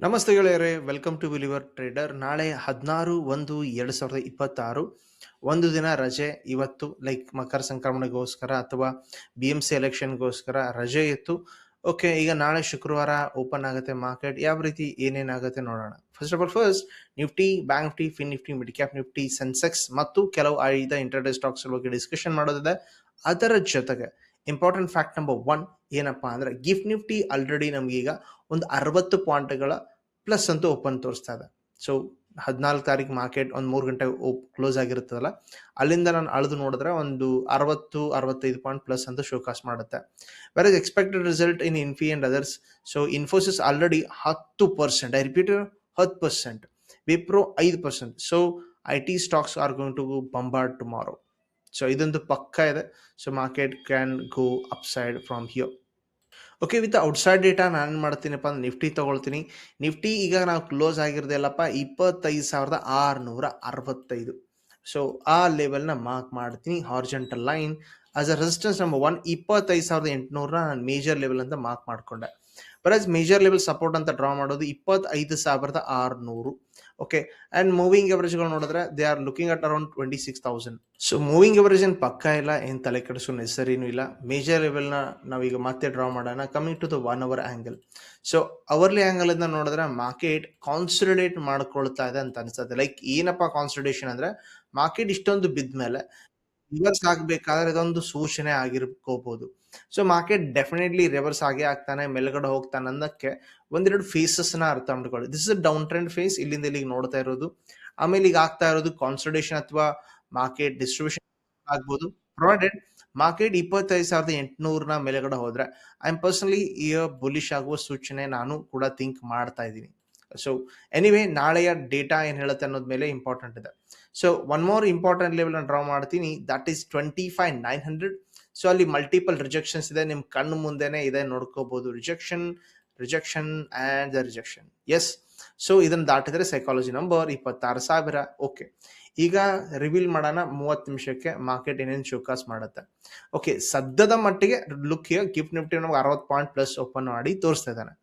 ನಮಸ್ತೆ ಗೆಳೆಯರೇ, welcome to believer trader. ನಾಳೆ 16/1/2026 ಒಂದು ದಿನ ರಜೆ. ಇವತ್ತು ಲೈಕ್ ಮಕರ ಸಂಕ್ರಮಣೆಗೋಸ್ಕರ ಅಥವಾ BMC ಎಲೆಕ್ಷನ್ಗೋಸ್ಕರ ರಜೆ ಇತ್ತು. ಓಕೆ, ಈಗ ನಾಳೆ ಶುಕ್ರವಾರ ಓಪನ್ ಆಗುತ್ತೆ ಮಾರ್ಕೆಟ್. ಯಾವ ರೀತಿ ಏನೇನಾಗುತ್ತೆ ನೋಡೋಣ. First Nifty, bank Nifty, fin Nifty, mid cap Nifty, Sensex ಮತ್ತು ಕೆಲವು ಆಯ್ದ ಇಂಟರ್ಡೇ ಸ್ಟಾಕ್ಸ್ ಬಗ್ಗೆ ಡಿಸ್ಕಷನ್ ಮಾಡೋದಿದೆ. ಅದರ ಜೊತೆಗೆ ಇಂಪಾರ್ಟೆಂಟ್ ಫ್ಯಾಕ್ಟ್ ನಂಬರ್ 1 ಏನಪ್ಪಾ ಅಂದ್ರೆ, ಗಿಫ್ಟ್ ನಿಫ್ಟಿ ಆಲ್ರೆಡಿ ನಮಗೀಗ ಒಂದು 60 ಪಾಯಿಂಟ್ಗಳ ಪ್ಲಸ್ ಅಂತೂ ಓಪನ್ ತೋರಿಸ್ತಾ ಇದೆ. ಸೊ 14 ತಾರೀಕು ಮಾರ್ಕೆಟ್ ಒಂದು 3 ಗಂಟೆ ಕ್ಲೋಸ್ ಆಗಿರುತ್ತದಲ್ಲ, ಅಲ್ಲಿಂದ ನಾನು ಅಳೆದು ನೋಡಿದ್ರೆ ಒಂದು 60-65 ಪಾಯಿಂಟ್ ಪ್ಲಸ್ ಅಂತ ಶೋಕಾಸ್ ಮಾಡುತ್ತೆ. Where is expected result in Infy and others. So Infosys already 10%, I repeat 10%, Wipro 5%. So IT stocks are going to bombard tomorrow. So ಇದೊಂದು ಪಕ್ಕ ಇದೆ. So market can go upside from here. Okay, with outside data ನಾನು ಮಾಡ್ತೀನಪ್ಪ ಅಂದ್ರೆ Nifty ತಗೊಳ್ತೀನಿ. Nifty ಈಗ ನಾವು close ಆಗಿರೋದೆಲ್ಲಪ್ಪ 25,665. So ಆ ಲೆವೆಲ್ನ ಮಾರ್ಕ್ ಮಾಡ್ತೀನಿ. Horizontal line as a resistance number 1 25,800 ನಾನು ಮೇಜರ್ ಲೆವೆಲ್ ಅಂತ ಮಾರ್ಕ್ ಮಾಡ್ಕೊಂಡೆ. ಬಟ್ ಮೇಜರ್ ಲೆವೆಲ್ ಸಪೋರ್ಟ್ ಅಂತ ಡ್ರಾ ಮಾಡೋದು 25,600. ಓಕೆ, ಅಂಡ್ ಮೂವಿಂಗ್ ಅವರೇಜ್ಗಳು ನೋಡಿದ್ರೆ they are looking at around 26,000. So moving average ಏನು ಪಕ್ಕ ಇಲ್ಲ, ಏನು ತಲೆ ಕೆಡಿಸೋ ನೆಸರಿನೂ ಇಲ್ಲ. ಮೇಜರ್ ಲೆವೆಲ್ನ ನಾವೀಗ ಮತ್ತೆ ಡ್ರಾ ಮಾಡೋಣ. ಕಮಿಂಗ್ ಟು ದ 1 hour ಆಂಗಲ್. ಸೊ ಅವರ್ಲಿ ಆಂಗಲ್ ಇಂದ ನೋಡಿದ್ರೆ ಮಾರ್ಕೆಟ್ ಕಾನ್ಸಲಿಡೇಟ್ ಮಾಡ್ಕೊಳ್ತಾ ಇದೆ ಅಂತ ಅನ್ಸುತ್ತೆ. ಲೈಕ್ ಏನಪ್ಪಾ ಕಾನ್ಸಲಿಡೇಷನ್ ಅಂದ್ರೆ, ಮಾರ್ಕೆಟ್ ಇಷ್ಟೊಂದು ಬಿದ್ದ ಮೇಲೆ ರಿವರ್ಸ್ ಆಗಬೇಕಾದ್ರೆ ಇದೊಂದು ಸೂಚನೆ ಆಗಿರ್ಕೋಬಹುದು. ಸೊ ಮಾರ್ಕೆಟ್ ಡೆಫಿನೆಟ್ಲಿ ರಿವರ್ಸ್ ಆಗೇ ಆಗ್ತಾನೆ, ಮೇಲ್ಗಡೆ ಹೋಗ್ತಾನೆ ಅನ್ನಕ್ಕೆ ಒಂದೆರಡು ಫೇಸಸ್ ನ ಅರ್ಥ ಮಾಡ್ಕೊಳ್ಳಿ. This is down trend phase, ಇಲ್ಲಿಂದ ಇಲ್ಲಿಗೆ ನೋಡ್ತಾ ಇರೋದು. ಆಮೇಲೆ ಈಗ ಆಗ್ತಾ ಇರೋದು ಕಾನ್ಸಲ್ಟೇಷನ್ ಅಥವಾ ಮಾರ್ಕೆಟ್ ಡಿಸ್ಟ್ರಿಬ್ಯೂಷನ್ ಆಗ್ಬೋದು. ಪ್ರೊವೈಡೆಡ್ ಮಾರ್ಕೆಟ್ 25,800 ಮೇಲೆಗಡೆ ಹೋದ್ರೆ ಐ ಆಮ್ ಪರ್ಸನಲಿ ಈ ಬುಲಿಶ್ ಆಗುವ ಸೂಚನೆ ನಾನು ಕೂಡ ಥಿಂಕ್ ಮಾಡ್ತಾ ಇದ್ದೀನಿ. ಸೊ ಎನಿವೇ, ನಾಳೆಯ ಡೇಟಾ ಏನ್ ಹೇಳುತ್ತೆ ಅನ್ನೋದ್ ಮೇಲೆ ಇಂಪಾರ್ಟೆಂಟ್ ಇದೆ. So one more important level draw ಮಾಡ್ತೀನಿ, ದಟ್ ಈಸ್ 25,900. ಸೊ ಅಲ್ಲಿ ಮಲ್ಟಿಪಲ್ ರಿಜೆಕ್ಷನ್ಸ್ ಇದೆ, ನಿಮ್ ಕಣ್ಣು ಮುಂದೆನೆ ಇದೆ, ನೋಡ್ಕೋಬಹುದು. Rejection, rejection and the rejection. Yes, so ಇದನ್ನ ದಾಟಿದ್ರೆ ಸೈಕಾಲಜಿ ನಂಬರ್ 26,000. ಓಕೆ, ಈಗ ರಿವೀಲ್ ಮಾಡೋಣ 30 ನಿಮಿಷಕ್ಕೆ ಮಾರ್ಕೆಟ್ ಏನೇನು ಶೋಕಾಸ್ ಮಾಡುತ್ತೆ. ಓಕೆ, ಸದ್ಯದ ಮಟ್ಟಿಗೆ ಲುಕ್ ಹಿಯರ್, ಗಿಫ್ಟ್ ನಿಫ್ಟಿ ನಮ್ಗೆ 60 ಪಾಯಿಂಟ್ ಪ್ಲಸ್ ಓಪನ್ ಮಾಡಿ ತೋರಿಸ್ತಾ ಇದ್ದಾನೆ.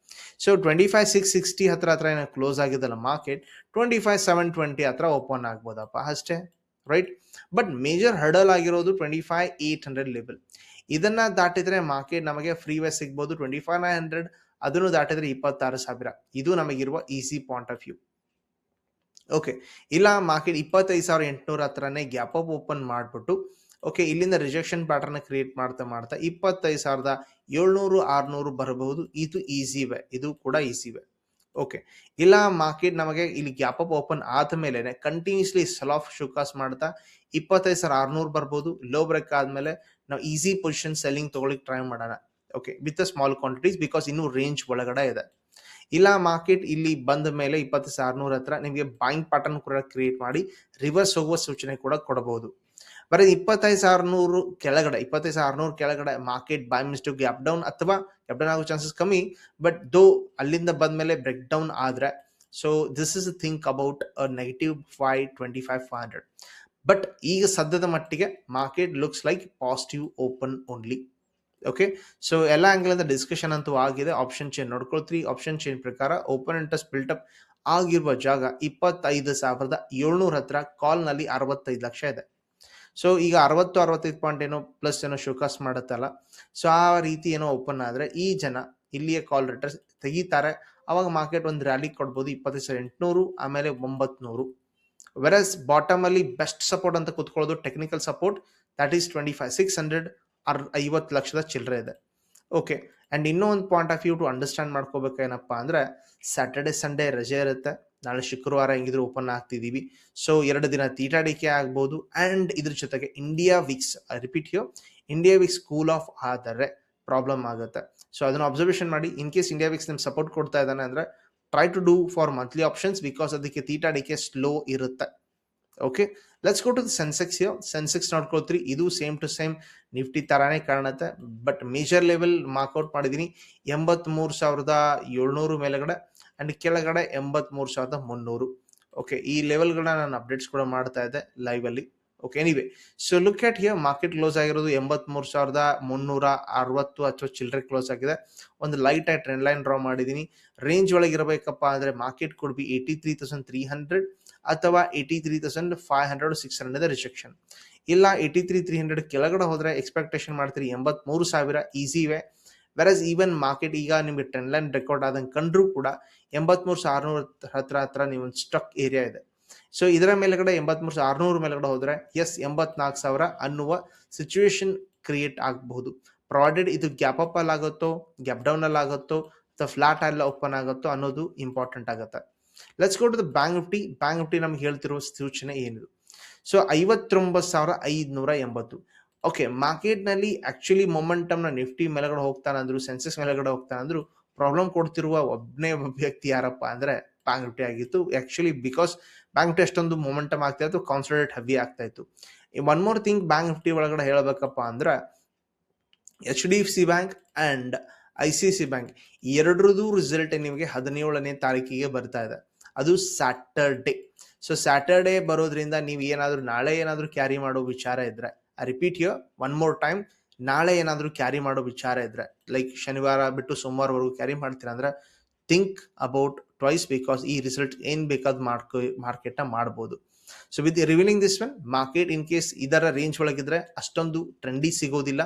ಸೊ 25,660 ಹತ್ರ ಏನೋ ಕ್ಲೋಸ್ ಆಗಿದ್ದಲ್ಲ ಮಾರ್ಕೆಟ್, 25,720 ಹತ್ರ ಓಪನ್ ಆಗ್ಬೋದಪ್ಪ ಅಷ್ಟೇ, ರೈಟ್. ಬಟ್ ಮೇಜರ್ ಹರ್ಡಲ್ ಆಗಿರೋದು 25,800 ಲೆವೆಲ್. ಇದನ್ನ ದಾಟಿದ್ರೆ ಮಾರ್ಕೆಟ್ ನಮಗೆ ಫ್ರೀ ವೇ ಸಿಗ್ಬೋದು 25,900. ಅದನ್ನು ದಾಟಿದ್ರೆ 26,000. ಇದು ನಮಗಿರುವ easy point of view. Okay, ಇಲ್ಲ ಮಾರ್ಕೆಟ್ 25,800 ಹತ್ರನೇ ಗ್ಯಾಪ್ ಅಪ್ ಓಪನ್ ಮಾಡ್ಬಿಟ್ಟು ಓಕೆ ಇಲ್ಲಿಂದ ರಿಜೆಕ್ಷನ್ ಪ್ಯಾಟರ್ನ್ ಕ್ರಿಯೇಟ್ ಮಾಡ್ತಾ 25,700-600 ಬರಬಹುದು. ಇದು ಈಸಿ ವೇ, ಇದು ಕೂಡ ಈಸಿ ವೇ. ಓಕೆ, ಇಲ್ಲ ಮಾರ್ಕೆಟ್ ನಮಗೆ ಇಲ್ಲಿ ಗ್ಯಾಪ್ ಅಪ್ ಓಪನ್ ಆದ ಮೇಲೆ ಕಂಟಿನ್ಯೂಸ್ಲಿ ಸೆಲ್ ಆಫ್ ಶೋಕಾಸ್ ಮಾಡ್ತಾ 25,600 ಬರ್ಬೋದು. ಲೋ ಬ್ರೇಕ್ ಆದ್ಮೇಲೆ ನಾವು ಈಸಿ ಪೊಸಿಷನ್ ಸೆಲ್ಲಿಂಗ್ ತಗೊಳ್ಳಿಕ್ ಟ್ರೈ ಮಾಡೋಣ. Okay, with small quantities, because ಇನ್ನೂ ರೇಂಜ್ ಒಳಗಡೆ ಇದೆ. ಇಲ್ಲ ಮಾರ್ಕೆಟ್ ಇಲ್ಲಿ ಬಂದ ಮೇಲೆ 25,600 ಹತ್ರ ನಿಮಗೆ ಬಾಯಿಂಗ್ ಪ್ಯಾಟರ್ನ್ ಕೂಡ ಕ್ರಿಯೇಟ್ ಮಾಡಿ ರಿವರ್ಸ್ ಹೋಗುವ ಸೂಚನೆ ಕೂಡ ಕೊಡಬಹುದು. ಬರೀ 25,600 ಕೆಳಗಡೆ, 25,600 ಕೆಳಗಡೆ market by mistake gap down ಅಥವಾ ಗ್ಯಾಪ್ ಡೌನ್ ಆಗೋ ಚಾನ್ಸಸ್ ಕಮ್ಮಿ. ಬಟ್ ದೋ ಅಲ್ಲಿಂದ ಬಂದ್ಮೇಲೆ ಬ್ರೇಕ್ ಡೌನ್ ಆದ್ರೆ, so this is think about negative 25,500. But ಈಗ ಸದ್ಯದ ಮಟ್ಟಿಗೆ market looks like positive open only. Okay, so ಎಲ್ಲ ಆಂಗಲ್ ಇಂದ ಡಿಸ್ಕಷನ್ ಅಂತೂ ಆಗಿದೆ. ಆಪ್ಷನ್ ಚೇನ್ ನೋಡ್ಕೊಳ್ತೀರಿ. ಆಪ್ಷನ್ ಚೇನ್ ಪ್ರಕಾರ ಓಪನ್ ಇಂಟ್ರೆಸ್ಟ್ ಬಿಲ್ಟಪ್ ಆಗಿರುವ ಜಾಗ 25,700 ಹತ್ರ ಕಾಲ್ ನಲ್ಲಿ 65 ಲಕ್ಷ ಇದೆ. ಸೊ ಈಗ 60-65 ಪಾಯಿಂಟ್ ಏನೋ ಪ್ಲಸ್ ಏನೋ ಶೋಕಾಸ್ ಮಾಡುತ್ತಲ್ಲ, ಸೊ ಆ ರೀತಿ ಏನೋ ಓಪನ್ ಆದ್ರೆ ಈ ಜನ ಇಲ್ಲಿಯ ಕಾಲ್ ರಿಟರ್ಸ್ ತೆಗಿತಾರೆ. ಅವಾಗ ಮಾರ್ಕೆಟ್ ಒಂದು ರ್ಯಾಲಿ ಕೊಡ್ಬೋದು 25,800, ಆಮೇಲೆ 900. ವೆರಸ್ ಬಾಟಮ್ ಅಲ್ಲಿ ಬೆಸ್ಟ್ ಸಪೋರ್ಟ್ ಅಂತ ಕುತ್ಕೊಳ್ಳೋದು ಟೆಕ್ನಿಕಲ್ ಸಪೋರ್ಟ್, ದಟ್ ಈಸ್ 25,600, 50 ಲಕ್ಷದ ಚಿಲ್ಲರೆ ಇದೆ. ಓಕೆ, ಅಂಡ್ ಇನ್ನೂ ಒಂದು point of view to understand ಮಾಡ್ಕೋಬೇಕೇನಪ್ಪ ಅಂದ್ರೆ, ಸ್ಯಾಟರ್ಡೆ ಸಂಡೇ ರಜೆ ಇರುತ್ತೆ. ನಾಳೆ ಶುಕ್ರವಾರ ಹೆಂಗಿದ್ರು ಓಪನ್ ಆಗ್ತಿದೀವಿ. ಸೊ 2 ದಿನ ತೀಟಾಡಿಕೆ ಆಗ್ಬೋದು. ಅಂಡ್ ಇದ್ರ ಜೊತೆಗೆ India VIX, repeat here, India VIX cool off ಆದರೆ ಪ್ರಾಬ್ಲಮ್ ಆಗುತ್ತೆ. ಸೊ ಅದನ್ನ ಅಬ್ಸರ್ವೇಷನ್ ಮಾಡಿ. ಇನ್ ಕೇಸ್ ಇಂಡಿಯಾ ವಿಕ್ಸ್ ನಿಮ್ಗೆ ಸಪೋರ್ಟ್ ಕೊಡ್ತಾ ಇದ್ದಾನೆ ಅಂದ್ರೆ try to do for monthly options, because ಅದಕ್ಕೆ ತೀಟಾಡಿಕೆ ಸ್ಲೋ ಇರುತ್ತೆ. Okay, let's go to the Sensex here. Sensex ನೋಡ್ಕೊಳ್ತೀರಿ, ಇದು ಸೇಮ್ ಟು ಸೇಮ್ ನಿಫ್ಟಿ ತರಾನೇ ಕಾಣುತ್ತೆ. ಬಟ್ ಮೇಜರ್ ಲೆವೆಲ್ ಮಾರ್ಕ್ಔಟ್ ಮಾಡಿದೀನಿ 83,700 ಮೇಲೆಗಡೆ, ಅಂಡ್ ಕೆಳಗಡೆ 83,300. ಓಕೆ, ಈ ಲೆವೆಲ್ಗಳನ್ನ ನಾನು ಅಪ್ಡೇಟ್ಸ್ ಕೂಡ ಮಾಡ್ತಾ ಇದ್ದೆ ಲೈವ್ ಅಲ್ಲಿ. Okay, anyway, so look at here, market close ಆಗಿರೋದು 83,360 ಅಥವಾ ಚಿಲ್ಲರೆ ಕ್ಲೋಸ್ ಆಗಿದೆ. ಒಂದು ಲೈಟ್ ಆಗಿ ಟ್ರೆಂಡ್ ಲೈನ್ ಡ್ರಾ ಮಾಡಿದೀನಿ. ರೇಂಜ್ ಒಳಗೆ ಇರಬೇಕಪ್ಪ ಅಂದ್ರೆ ಮಾರ್ಕೆಟ್ ಕುಡ್ ಬಿ 83,300 ಅಥವಾ 83,500 600 ರಿಜೆಕ್ಷನ್. ಇಲ್ಲ 83,300 ಕೆಳಗಡೆ ಹೋದ್ರೆ ಎಕ್ಸ್ಪೆಕ್ಟೇಷನ್ ಮಾಡ್ತೀರಿ 83,000 ಈಸಿ ಇವೆ. ವೆರಸ್ ಈವನ್ ಮಾರ್ಕೆಟ್ ಈಗ ನಿಮಗೆ ಟ್ರೆಂಡ್ ಲೈನ್ ರೆಕಾರ್ಡ್ ಆದಂಗೆ ಕಂಡ್ರೂ ಕೂಡ 83,600 ಹತ್ರ ನೀವು ಒಂದು ಸ್ಟಕ್ ಏರಿಯಾ ಇದೆ. ಸೊ ಇದರ ಮೇಲ್ಗಡೆ 83,600 ಮೇಲ್ಗಡೆ ಹೋದ್ರೆ ಎಸ್ 84,000 ಅನ್ನುವ ಸಿಚುವೇಶನ್ ಕ್ರಿಯೇಟ್ ಆಗಬಹುದು. ಪ್ರಾಡೆಡ್ ಇದು ಗ್ಯಾಪ್ ಅಪ್ ಅಲ್ಲಿ ಆಗುತ್ತೋ, ಗ್ಯಾಪ್ ಡೌನ್ ಅಲ್ಲಿ ಆಗುತ್ತೋ, ಅಥವಾ ಫ್ಲಾಟ್ ಅಲ್ಲಿ ಓಪನ್ ಆಗುತ್ತೋ ಅನ್ನೋದು ಇಂಪಾರ್ಟೆಂಟ್ ಆಗುತ್ತೆ. Let's go to the bank Nifty. Bank Nifty ನಮ್ಗೆ ಹೇಳ್ತಿರುವ ಸೂಚನೆ ಏನಿದು? ಸೊ 59,580. ಓಕೆ, ಮಾರ್ಕೆಟ್ ನಲ್ಲಿ ಆಕ್ಚುಲಿ ಮೊಮೆಂಟಮ್ ನ ನಿಫ್ಟಿ ಮೇಲ್ಗಡೆ ಹೋಗ್ತಾನಂದ್ರು, ಸೆನ್ಸೆಕ್ಸ್ ಮೇಲ್ಗಡೆ ಹೋಗ್ತಾನಂದ್ರು, ಪ್ರಾಬ್ಲಮ್ ಕೊಡ್ತಿರುವ ಒಬ್ಬನೇ ವ್ಯಕ್ತಿ ಯಾರಪ್ಪ ಅಂದ್ರೆ ಬ್ಯಾಂಕ್ ನಿಫ್ಟಿ ಆಗಿತ್ತು. ಆಕ್ಚುಲಿ ಬಿಕಾಸ್ ಬ್ಯಾಂಕ್ ನಿಫ್ಟಿ ಅಷ್ಟೊಂದು ಮೊಮೆಂಟಮ್ ಆಗ್ತಾ ಇತ್ತು, ಕಾನ್ಸಂಟ್ರೇಟ್ ಹೆವಿ ಆಗ್ತಾ ಇತ್ತು. One more thing bank Nifty ಒಳಗಡೆ ಹೇಳಬೇಕಪ್ಪ ಅಂದ್ರೆ HDFC bank and ICICI bank ಎರಡರದು ರಿಸಲ್ಟ್ ನಿಮಗೆ 17ನೇ ತಾರೀಕಿಗೆ ಬರ್ತಾ ಇದೆ. ಅದು ಸ್ಯಾಟರ್ಡೆ. ಸೊ ಸ್ಯಾಟರ್ಡೆ ಬರೋದ್ರಿಂದ ನೀವು ಏನಾದ್ರು ನಾಳೆ ಏನಾದ್ರು ಕ್ಯಾರಿ ಮಾಡೋ ವಿಚಾರ ಇದ್ರೆ, I repeat here one more time, ನಾಳೆ ಏನಾದ್ರು ಕ್ಯಾರಿ ಮಾಡೋ ವಿಚಾರ ಇದ್ರೆ, ಲೈಕ್ ಶನಿವಾರ ಬಿಟ್ಟು ಸೋಮವಾರವರೆಗೂ ಕ್ಯಾರಿ ಮಾಡ್ತೀರಾ ಅಂದ್ರೆ ಥಿಂಕ್ ಅಬೌಟ್ ಟ್ವೈಸ್, ಬಿಕಾಸ್ ಈ ರಿಸಲ್ಟ್ ಏನ್ ಬೇಕಾದ್ ಮಾರ್ಕೆಟ್ ನ ಮಾಡ್ಬೋದು. So with revealing this one, market in case ಇದರ ರೇಂಜ್ ಒಳಗಿದ್ರೆ ಅಷ್ಟೊಂದು ಟ್ರೆಂಡಿ ಸಿಗೋದಿಲ್ಲ.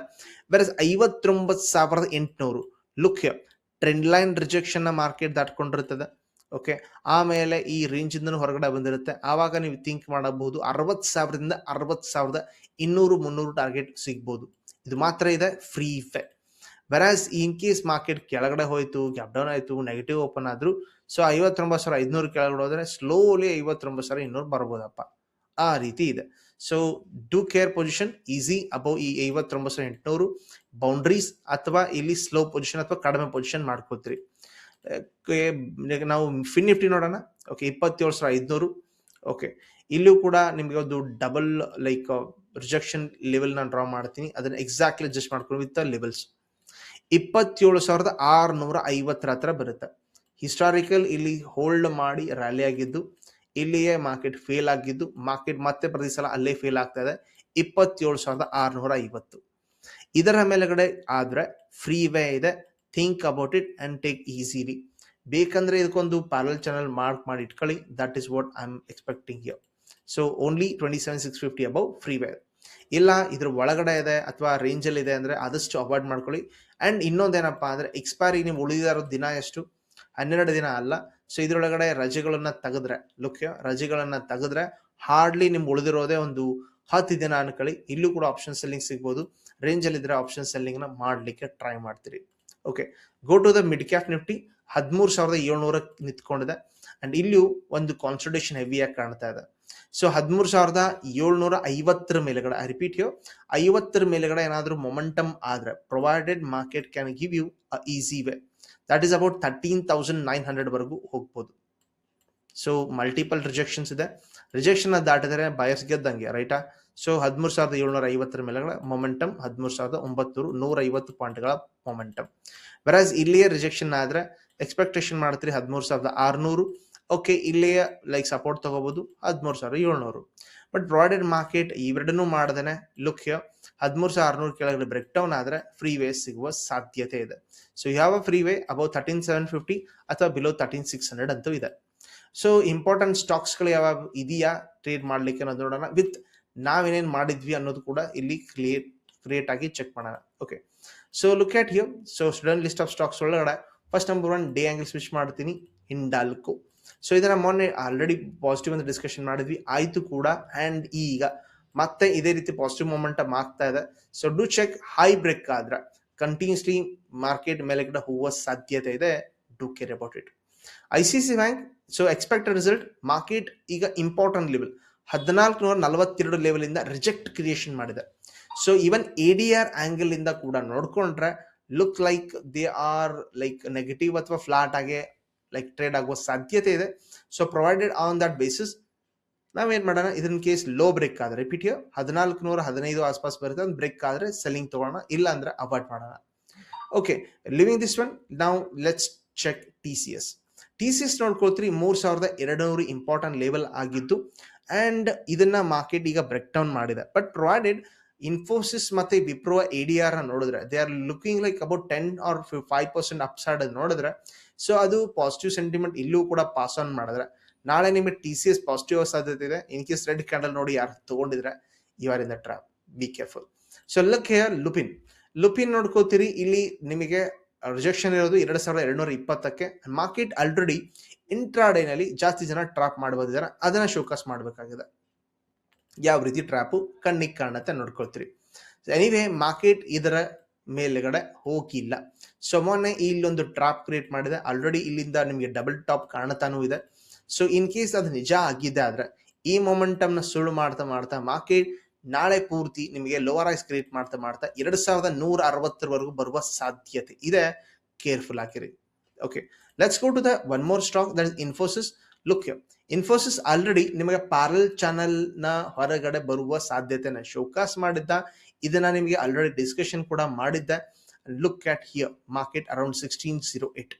Virus 59,800 look here, trend line rejection ನ ಮಾರ್ಕೆಟ್ ದಾಟ್ಕೊಂಡಿರ್ತದೆ. ಓಕೆ, ಆಮೇಲೆ ಈ ರೇಂಜ್ ಇಂದ ಹೊರಗಡೆ ಬಂದಿರುತ್ತೆ. ಆವಾಗ ನೀವು ಥಿಂಕ್ ಮಾಡಬಹುದು 60,000ದಿಂದ 60,200-300 ಟಾರ್ಗೆಟ್ ಸಿಗ್ಬೋದು. ಇದು ಮಾತ್ರ ಇದೆ ಫ್ರೀ ಫೆ. ವೆರಾಸ್ ಇನ್ ಕೇಸ್ ಮಾರ್ಕೆಟ್ ಕೆಳಗಡೆ ಹೋಯ್ತು, ಗ್ಯಾಪ್ ಡೌನ್ ಆಯ್ತು, ನೆಗೆಟಿವ್ ಓಪನ್ ಆದ್ರು, ಸೊ 59,500 ಕೆಳಗಡೆ ಹೋದ್ರೆ ಸ್ಲೋಲಿ 59,200 ಬರ್ಬೋದಪ್ಪ, ಆ ರೀತಿ ಇದೆ. So do care position easy above ಈ 59,800 ಬೌಂಡ್ರೀಸ್, ಅಥವಾ ಇಲ್ಲಿ ಸ್ಲೋ ಪೊಸಿಷನ್ ಅಥವಾ ಕಡಿಮೆ ಪೊಸಿಷನ್ ಮಾಡ್ಕೋತೀರಿ. ನಾವು ಫಿನ್ ನಿಫ್ಟಿ ನೋಡೋಣ. ಓಕೆ, 27,500. ಓಕೆ, ಇಲ್ಲೂ ಕೂಡ ನಿಮಗೆ ಒಂದು ಡಬಲ್ ಲೈಕ್ ರಿಜೆಕ್ಷನ್ ಲೆವೆಲ್ ನಾನು ಡ್ರಾ ಮಾಡ್ತೀನಿ, ಅದನ್ನ ಎಕ್ಸಾಕ್ಟ್ಲಿ ಅಡ್ಜಸ್ಟ್ ಮಾಡ್ಕೊಂಡು ವಿತ್ ಲೆವೆಲ್ಸ್ 27,650 ಹತ್ರ ಬರುತ್ತೆ. ಹಿಸ್ಟಾರಿಕಲ್ ಇಲ್ಲಿ ಹೋಲ್ಡ್ ಮಾಡಿ ರ್ಯಾಲಿ ಆಗಿದ್ದು, ಇಲ್ಲಿಯೇ ಮಾರ್ಕೆಟ್ ಫೇಲ್ ಆಗಿದ್ದು, ಮಾರ್ಕೆಟ್ ಮತ್ತೆ ಪ್ರತಿ ಸಲ ಅಲ್ಲೇ ಫೇಲ್ ಆಗ್ತಾ ಇದೆ 27,650. ಇದರ ಮೇಲೆಗಡೆ ಆದ್ರೆ ಫ್ರೀ ವೇ ಇದೆ. Think about it and take easily. ಬೇಕಂದ್ರೆ ಇದಕ್ಕೊಂದು ಪ್ಯಾರಲ್ ಚಾನಲ್ ಮಾರ್ಕ್ ಮಾಡಿ ಇಟ್ಕೊಳ್ಳಿ. That is what I am expecting here. So only 27,650 above free way. ಇಲ್ಲ ಇದ್ರ ಒಳಗಡೆ ಇದೆ ಅಥವಾ ರೇಂಜ್ ಅಲ್ಲಿ ಇದೆ ಅಂದ್ರೆ ಆದಷ್ಟು ಅವಾಯ್ಡ್ ಮಾಡ್ಕೊಳ್ಳಿ. ಅಂಡ್ ಇನ್ನೊಂದೇನಪ್ಪಾ ಅಂದ್ರೆ ಎಕ್ಸ್ಪೈರಿ ನೀವು ಉಳಿದಿರೋ ದಿನ ಎಷ್ಟು? 12 ದಿನ ಅಲ್ಲ. ಸೊ ಇದ್ರೊಳಗಡೆ ರಜೆಗಳನ್ನ ತೆಗೆದ್ರೆ, ರಜೆಗಳನ್ನ ತೆಗೆದ್ರೆ ಹಾರ್ಡ್ಲಿ ನಿಮ್ಗೆ ಉಳಿದಿರೋದೇ ಒಂದು 10 ದಿನ ಅನ್ಕೊಳ್ಳಿ. ಇಲ್ಲೂ ಕೂಡ ಆಪ್ಷನ್ ಸೆಲ್ಲಿಂಗ್ ಸಿಗ್ಬೋದು. ರೇಂಜ್ ಅಲ್ಲಿ ಇದ್ರೆ ಆಪ್ಷನ್ ಸೆಲ್ಲಿಂಗ್ ನ ಮಾಡ್ಲಿಕ್ಕೆ ಟ್ರೈ ಮಾಡ್ತೀರಿ. Okay, go to the mid cap Nifty. 13,700 ನಿಂತ್ಕೊಂಡಿದೆ ಅಂಡ್ ಇಲ್ಲಿಯೂ ಒಂದು ಕಾನ್ಸಂಟ್ರೇಷನ್ ಹೆವಿಯಾಗಿ ಕಾಣ್ತಾ ಇದೆ. ಸೊ 13,750 ಮೇಲೆಗಡೆ, ಐ ರಿಪೀಟ್ ಯು, 50 ಮೇಲೆಗಡೆ ಏನಾದರೂ ಮೊಮೆಂಟಮ್ ಆದ್ರೆ, provided market can give you a easy way, that is about 13,900 ವರೆಗೂ ಹೋಗ್ಬೋದು. ಸೊ ಮಲ್ಟಿಪಲ್ ರಿಜೆಕ್ಷನ್ಸ್ ಇದೆ. ರಿಜೆಕ್ಷನ್ ದಾಟಿದರೆ ಬಯಸ್ ಗೆದ್ದಂಗೆ, ರೈಟಾ? ಸೊ 13,750 ಮೇಲೆಗಡೆ ಮೊಮೆಂಟಮ್, 13,900 150 ಪಾಯಿಂಟ್ಗಳ ಮೊಮೆಂಟಮ್. ವೆರಾಸ್ ಇಲ್ಲಿಯೇ ರಿಜೆಕ್ಷನ್ ಆದ್ರೆ ಎಕ್ಸ್ಪೆಕ್ಟೇಷನ್ ಮಾಡ್ತೀರಿ 13,600. ಓಕೆ, ಇಲ್ಲಿಯೇ ಲೈಕ್ ಸಪೋರ್ಟ್ ತಗೋಬಹುದು 13,700. ಬಟ್ ಪ್ರಾಡೆಡ್ ಮಾರ್ಕೆಟ್ ಇವೆರಡನ್ನೂ ಮಾಡದೇನೆ ಲುಕ್ ಹಿಯರ್ 13,600 ಕೆಳಗಡೆ ಬ್ರೇಕ್ ಡೌನ್ ಆದ್ರೆ ಫ್ರೀ ವೇ ಸಿಗುವ ಸಾಧ್ಯತೆ ಇದೆ. ಸೊ ಯಾವ ಫ್ರೀ ವೇ ಅಬೌವ್ 13,750 ಅಥವಾ ಬಿಲೋ 13,600 ಅಂತೂ ಇದೆ. ಸೊ ಇಂಪಾರ್ಟೆಂಟ್ ಸ್ಟಾಕ್ಸ್ಗಳು ಯಾವಾಗ ಇದೆಯಾ ಟ್ರೇಡ್ ಮಾಡ್ಲಿಕ್ಕೆ ಅನ್ನೋದು ನೋಡೋಣ. ವಿತ್ ನಾವೇನೇನ್ ಮಾಡಿದ್ವಿ ಅನ್ನೋದು ಕೂಡ ಇಲ್ಲಿ ಕ್ರಿಯೇಟ್ ಆಗಿ ಚೆಕ್ ಮಾಡೋಣ. Okay, so look at here. So student list of stocks ಒಳಗಡೆ first number 1 day angle switch ಮಾಡ್ತೀನಿ, ಹಿಂಡಾಲ್ಕೋ. ಸೊ ಇದನ್ನ ಮೊನ್ನೆ ಆಲ್ರೆಡಿ ಪಾಸಿಟಿವ್ ಅಂತ ಡಿಸ್ಕಷನ್ ಮಾಡಿದ್ವಿ, ಆಯ್ತು ಕೂಡ. ಅಂಡ್ ಈಗ ಮತ್ತೆ ಇದೇ ರೀತಿ ಪಾಸಿಟಿವ್ ಮೊಮೆಂಟಮ್ ಆಗ್ತಾ ಇದೆ. So do check, high break ಆದ್ರೆ ಕಂಟಿನ್ಯೂಸ್ಲಿ ಮಾರ್ಕೆಟ್ ಮೇಲೆಗಡೆ ಹೋಗುವ ಸಾಧ್ಯತೆ ಇದೆ. Do care about it. ICICI bank, so expected result, market ಈಗ ಇಂಪಾರ್ಟೆಂಟ್ ಲೆವೆಲ್ 1442 ಲೆವೆಲ್ ಇಂದ ರಿಜೆಕ್ಟ್ ಕ್ರಿಯೇಷನ್ ಮಾಡಿದೆ. ಸೊ ಈವನ್ ADR ಆಂಗಲ್ ಇಂದ ಕೂಡ ನೋಡ್ಕೊಂಡ್ರೆ look like they are like negative ಅಥವಾ ಫ್ಲಾಟ್ ಆಗಿ ಲೈಕ್ ಟ್ರೇಡ್ ಆಗುವ ಸಾಧ್ಯತೆ ಇದೆ. So provided on that basis ನಾವೇನ್ ಮಾಡೋಣ, ಇದನ್ ಕೇಸ್ ಲೋ ಬ್ರೇಕ್ ಆದ್ರೆ, ರಿಪೀಟ್ 1415 ಆಸ್ಪಾಸ್ ಬರುತ್ತೆ, ಒಂದು ಬ್ರೇಕ್ ಆದ್ರೆ ಸೆಲ್ಲಿಂಗ್ ತಗೋಣ, ಇಲ್ಲ ಅಂದ್ರೆ ಅವಾಯ್ಡ್ ಮಾಡೋಣ. ಓಕೆ, ಲಿವಿಂಗ್ ದಿಸ್ ಒನ್, ನಾವು ಲೆಟ್ಸ್ ಚೆಕ್ TCS. TCS ನೋಡ್ಕೊಳ್ತೀರಿ 3,200 ಇಂಪಾರ್ಟೆಂಟ್ ಲೆವೆಲ್ ಆಗಿದ್ದು, ಅಂಡ್ ಇದನ್ನ ಮಾರ್ಕೆಟ್ ಈಗ ಬ್ರೇಕ್ ಡೌನ್ ಮಾಡಿದೆ. ಬಟ್ ಪ್ರೊವೈಡೆಡ್ ಇನ್ಫೋಸಿಸ್ ಮತ್ತೆ ವಿಪ್ರೋ ADR ನೋಡಿದ್ರೆ they are looking like about 10 or 5% upside ನೋಡಿದ್ರೆ, ಸೊ ಅದು ಪಾಸಿಟಿವ್ ಸೆಂಟಿಮೆಂಟ್ ಇಲ್ಲೂ ಕೂಡ ಪಾಸ್ ಆನ್ ಮಾಡಿದ್ರೆ ನಾಳೆ ನಿಮಗೆ TCS ಪಾಸಿಟಿವ್ ಸಾಧ್ಯತೆ ಇದೆ. ಇನ್ ಕೇಸ್ ರೆಡ್ ಕ್ಯಾಂಡಲ್ ನೋಡಿ ಯಾರು ತಗೊಂಡಿದ್ರೆ you are in the trap, be careful. So look here, Lupin ನೋಡ್ಕೋತೀರಿ, ಇಲ್ಲಿ ನಿಮಗೆ ರಿಜೆಕ್ಷನ್ ಇರೋದು 2220ಕ್ಕೆ. ಮಾರ್ಕೆಟ್ ಆಲ್ರೆಡಿ ಇಂಟ್ರಾಡೇನಲ್ಲಿ ಜಾಸ್ತಿ ಜನ ಟ್ರಾಪ್ ಮಾಡಿ ಬಂದಿದ್ದಾರೆ, ಅದನ್ನ ಶೋಕಾಸ್ ಮಾಡಬೇಕಾಗಿದೆ. ಯಾವ ರೀತಿ ಟ್ರಾಪು ಕಣ್ಣಿಗೆ ಕಾಣುತ್ತೆ ನೋಡ್ಕೊಳ್ತೀರಿ. ಎನಿವೇ ಮಾರ್ಕೆಟ್ ಇದರ ಮೇಲ್ಗಡೆ ಹೋಗಿಲ್ಲ. ಸೊ ಮೊನ್ನೆ ಇಲ್ಲೊಂದು ಟ್ರಾಪ್ ಕ್ರಿಯೇಟ್ ಮಾಡಿದೆ, ಆಲ್ರೆಡಿ ಇಲ್ಲಿಂದ ನಿಮಗೆ ಡಬಲ್ ಟಾಪ್ ಕಾಣತಾನೂ ಇದೆ. ಸೊ ಇನ್ ಕೇಸ್ ಅದು ನಿಜ ಆಗಿದೆ ಆದ್ರೆ ಈ ಮೊಮೆಂಟಮ್ನ ಸುಳ್ಳು ಮಾಡ್ತಾ ಮಾಡ್ತಾ ಮಾರ್ಕೆಟ್ ನಾಳೆ ಪೂರ್ತಿ ನಿಮಗೆ ಲೋವರ್ ಐಸ್ ಕ್ರಿಯೇಟ್ ಮಾಡ್ತಾ ಮಾಡ್ತಾ 2160ವರೆಗೂ ಬರುವ ಸಾಧ್ಯತೆ ಇದೆ. ಕೇರ್ಫುಲ್ ಆಗಿರಿ. Okay, let's go to the one more stock, that is Infosys. Look here, Infosys already ನಿಮಗೆ ಪ್ಯಾರಲ್ ಚಾನಲ್ ನ ಹೊರಗಡೆ ಬರುವ ಸಾಧ್ಯತೆನ ಶೋಕಾಸ್ ಮಾಡಿದ್ದ. ಇದನ್ನ ನಿಮಗೆ ಆಲ್ರೆಡಿ ಡಿಸ್ಕಷನ್ ಕೂಡ ಮಾಡಿದ್ದೆ. Look at here, market around 1608.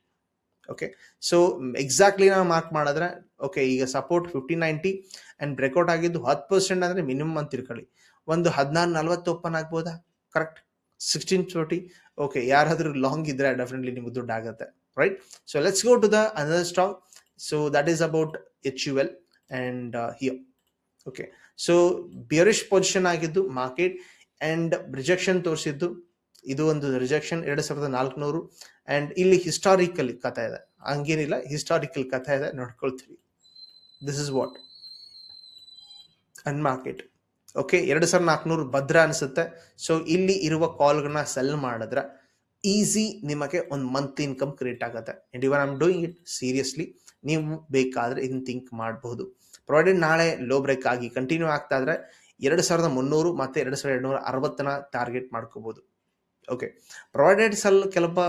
Okay, so exactly ನಾವು ಮಾರ್ಕ್ ಮಾಡಿದ್ರೆ ಓಕೆ, ಈಗ ಸಪೋರ್ಟ್ 1590 ಅಂಡ್ ಬ್ರೇಕ್ಔಟ್ ಆಗಿದ್ದು 10% ಅಂದ್ರೆ ಮಿನಿಮಮ್ ಅಂತ ತಿಳ್ಕೊಳ್ಳಿ. ಒಂದು 1640 ಓಪನ್ ಆಗ್ಬೋದಾ? ಕರೆಕ್ಟ್, 1640. ಓಕೆ, ಯಾರಾದ್ರೂ ಲಾಂಗ್ ಇದ್ರೆ ಡೆಫಿನೆಟ್ಲಿ ನಿಮ್ಗೆ ದುಡ್ಡು ಆಗುತ್ತೆ, right? So let's go to the another stock. So that is about HUL and here. Okay, so bearish position ಆಗಿದ್ದು ಮಾರ್ಕೆಟ್ ಅಂಡ್ ರಿಜೆಕ್ಷನ್ ತೋರಿಸಿದ್ದು. ಇದು ಒಂದು ರಿಜೆಕ್ಷನ್ 2400 ಅಂಡ್ ಇಲ್ಲಿ ಹಿಸ್ಟಾರಿಕಲ್ ಕಥೆ ಇದೆ, ಹಂಗೇನಿಲ್ಲ, ಹಿಸ್ಟಾರಿಕಲ್ ಕಥೆ ಇದೆ ನೋಡ್ಕೊಳ್ತೀವಿ. This is what on market. Okay, 2400 ಭದ್ರ ಅನಿಸುತ್ತೆ. ಸೊ ಇಲ್ಲಿ ಇರುವ ಕಾಲ್ಗಳನ್ನ ಸೆಲ್ ಮಾಡಿದ್ರೆ ಈಸಿ ನಿಮಗೆ ಒಂದು ಮಂತ್ ಇನ್ಕಮ್ ಕ್ರಿಯೇಟ್ ಆಗುತ್ತೆ. And even I am doing it seriously. ನೀವು ಬೇಕಾದ್ರೆ ಇದನ್ನ ಥಿಂಕ್ ಮಾಡಬಹುದು. ಪ್ರೊವೈಡೆಡ್ ನಾಳೆ ಲೋ ಬ್ರೇಕ್ ಆಗಿ ಕಂಟಿನ್ಯೂ ಆಗ್ತಾ ಇದ್ರೆ 2300 ಮತ್ತೆ 2260ನ ಟಾರ್ಗೆಟ್ ಮಾಡ್ಕೋಬಹುದು. ಓಕೆ, ಪ್ರೊವೈಡೆಡ್ ಕೆಲವು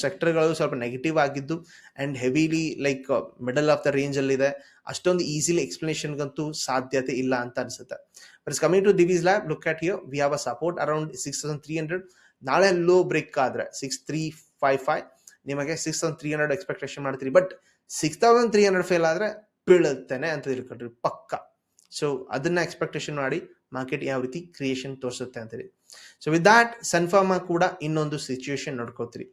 ಸೆಕ್ಟರ್ಗಳು ಸ್ವಲ್ಪ ನೆಗೆಟಿವ್ ಆಗಿದ್ದು and heavily like middle of the range ಅಲ್ಲಿ ಇದೆ. ಅಷ್ಟೊಂದು ಈಸಿಲಿ ಎಕ್ಸ್ಪ್ಲನೇಷನ್ಗಂತೂ ಸಾಧ್ಯತೆ ಇಲ್ಲ ಅಂತ ಅನ್ಸುತ್ತೆ. But coming to Divi's lab, look at here, we have a support around 6300. ನಾಳೆ ಲೋ ಬ್ರೇಕ್ ಆದ್ರೆ 6355, ನಿಮಗೆ 6300 ಎಕ್ಸ್ಪೆಕ್ಟೇಷನ್ ಮಾಡ್ತೀರಿ. ಬಟ್ 6300 ಫೇಲ್ ಆದ್ರೆ ಬೀಳುತ್ತೇನೆ ಅಂತ ತಿಳ್ಕೊಂಡ್ರಿ ಪಕ್ಕ. ಸೊ ಅದನ್ನ ಎಕ್ಸ್ಪೆಕ್ಟೇಷನ್ ಮಾಡಿ ಮಾರ್ಕೆಟ್ ಯಾವ ರೀತಿ ಕ್ರಿಯೇಷನ್ ತೋರಿಸುತ್ತೆ ಅಂತೇಳಿ. ಸೊ ವಿತ್ ದಾಟ್ ಸನ್ಫಾರ್ಮಾ ಕೂಡ ಇನ್ನೊಂದು ಸಿಚುಯೇಷನ್ ನೋಡ್ಕೋತೀರಿ.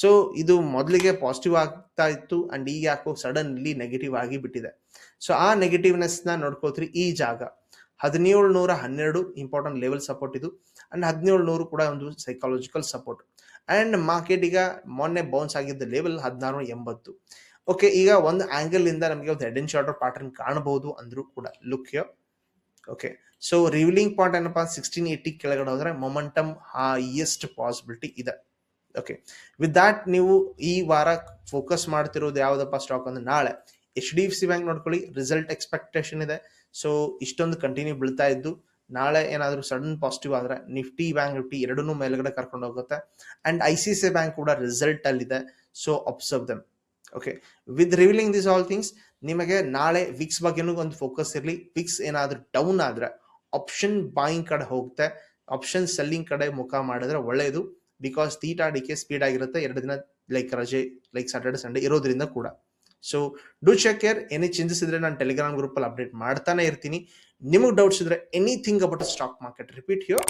ಸೊ ಇದು ಮೊದಲಿಗೆ ಪಾಸಿಟಿವ್ ಆಗ್ತಾ ಇತ್ತು ಅಂಡ್ ಈಗ ಯಾಕೋ ಸಡನ್ಲಿ ನೆಗೆಟಿವ್ ಆಗಿ ಬಿಟ್ಟಿದೆ. ಸೊ ಆ ನೆಗೆಟಿವ್ನೆಸ್ ನ ನೋಡ್ಕೋತೀರಿ. ಈ ಜಾಗ 1712 ಇಂಪಾರ್ಟೆಂಟ್ ಲೆವೆಲ್ ಸಪೋರ್ಟ್ ಇದು ಅಂಡ್ 1700 ಕೂಡ ಒಂದು ಸೈಕಾಲಜಿಕಲ್ ಸಪೋರ್ಟ್. ಅಂಡ್ ಮಾರ್ಕೆಟ್ ಈಗ ಮೊನ್ನೆ ಬೌನ್ಸ್ ಆಗಿದ್ದ ಲೆವೆಲ್ 1680. ಓಕೆ, ಈಗ ಒಂದು ಆಂಗಲ್ ಇಂದ ನಮಗೆ ಒಂದು ಹೆಡ್ ಅಂಡ್ ಶಾರ್ಟರ್ ಪ್ಯಾಟರ್ನ್ ಕಾಣಬಹುದು ಅಂದ್ರೂ ಕೂಡ look here. Okay, so revealing point ಏನಪ್ಪಾ 1680 ಕೆಳಗಡೆ ಹೋದ್ರೆ ಮೊಮೆಂಟಮ್ ಹೈಯೆಸ್ಟ್ ಪಾಸಿಬಿಲಿಟಿ ಇದೆ. ಓಕೆ, ವಿತ್ ದಾಟ್ ನೀವು ಈ ವಾರ ಫೋಕಸ್ ಮಾಡ್ತಿರೋದು ಯಾವ್ದಪ್ಪ ಸ್ಟಾಕ್ ಅಂದ್ರೆ ನಾಳೆ HDFC ಬ್ಯಾಂಕ್ ನೋಡ್ಕೊಳ್ಳಿ. ರಿಸಲ್ಟ್ ಎಕ್ಸ್ಪೆಕ್ಟೇಷನ್ ಇದೆ. ಸೊ ಇಷ್ಟೊಂದು ಕಂಟಿನ್ಯೂ ಬೀಳ್ತಾ ಇದ್ದು ನಾಳೆ ಏನಾದರೂ ಸಡನ್ ಪಾಸಿಟಿವ್ ಆದ್ರೆ ನಿಫ್ಟಿ ಬ್ಯಾಂಕ್ ನಿಫ್ಟಿ ಎರಡನ್ನೂ ಮೇಲ್ಗಡೆ ಕರ್ಕೊಂಡು ಹೋಗುತ್ತೆ. ಅಂಡ್ ICICI ಬ್ಯಾಂಕ್ ಕೂಡ ರಿಸಲ್ಟ್ ಅಲ್ಲಿದೆ. So observe dum. Okay, with revealing this all things ನಿಮಗೆ ನಾಳೆ ವಿಕ್ಸ್ ಬಗ್ಗೆನೂ ಒಂದು ಫೋಕಸ್ ಇರಲಿ. ವಿಕ್ಸ್ ಏನಾದ್ರೂ ಡೌನ್ ಆದ್ರೆ ಆಪ್ಷನ್ ಬಾಯಿಂಗ್ ಕಡೆ ಹೋಗುತ್ತೆ, ಆಪ್ಷನ್ ಸೆಲ್ಲಿಂಗ್ ಕಡೆ ಮುಖ ಮಾಡಿದ್ರೆ ಒಳ್ಳೆಯದು. ಬಿಕಾಸ್ ಥೀಟಾ ಡಿಕೆ ಸ್ಪೀಡ್ ಆಗಿರುತ್ತೆ, 2 ದಿನ ಲೈಕ್ ರಜೆ ಲೈಕ್ ಸ್ಯಾಟರ್ಡೆ ಸಂಡೇ ಇರೋದ್ರಿಂದ ಕೂಡ. So do check care. Any changes ಇದ್ರೆ ನಾನು ಟೆಲಿಗ್ರಾಮ್ ಗ್ರೂಪ್ ಅಲ್ಲಿ ಅಪ್ಡೇಟ್ ಮಾಡ್ತಾನೆ ಇರ್ತೀನಿ. ನಿಮಗೆ ಡೌಟ್ಸ್ ಇದ್ರೆ anything about stock market, repeat here,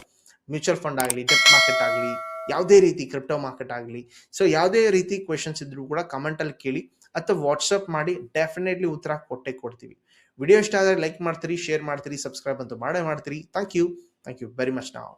mutual fund ಆಗಲಿ, ಡೆಟ್ ಮಾರ್ಕೆಟ್ ಆಗಲಿ, ಯಾವುದೇ ರೀತಿ ಕ್ರಿಪ್ಟೋ ಮಾರ್ಕೆಟ್ ಆಗಲಿ, ಸೊ ಯಾವುದೇ ರೀತಿ ಕ್ವೆಶನ್ಸ್ ಇದ್ರೂ ಕೂಡ ಕಮೆಂಟ್ ಅಲ್ಲಿ ಕೇಳಿ ಅಥವಾ ವಾಟ್ಸಪ್ ಮಾಡಿ, ಡೆಫಿನೆಟ್ಲಿ ಉತ್ತರ ಕೊಟ್ಟೆ ಕೊಡ್ತೀವಿ. ವಿಡಿಯೋ ಇಷ್ಟ ಆದರೆ ಲೈಕ್ ಮಾಡ್ತೀರಿ, ಶೇರ್ ಮಾಡ್ತೀರಿ, ಸಬ್ಸ್ಕ್ರೈಬ್ ಅಂತೂ ಮಾಡೇ ಮಾಡ್ತೀರಿ. Thank you very much. ನಾವು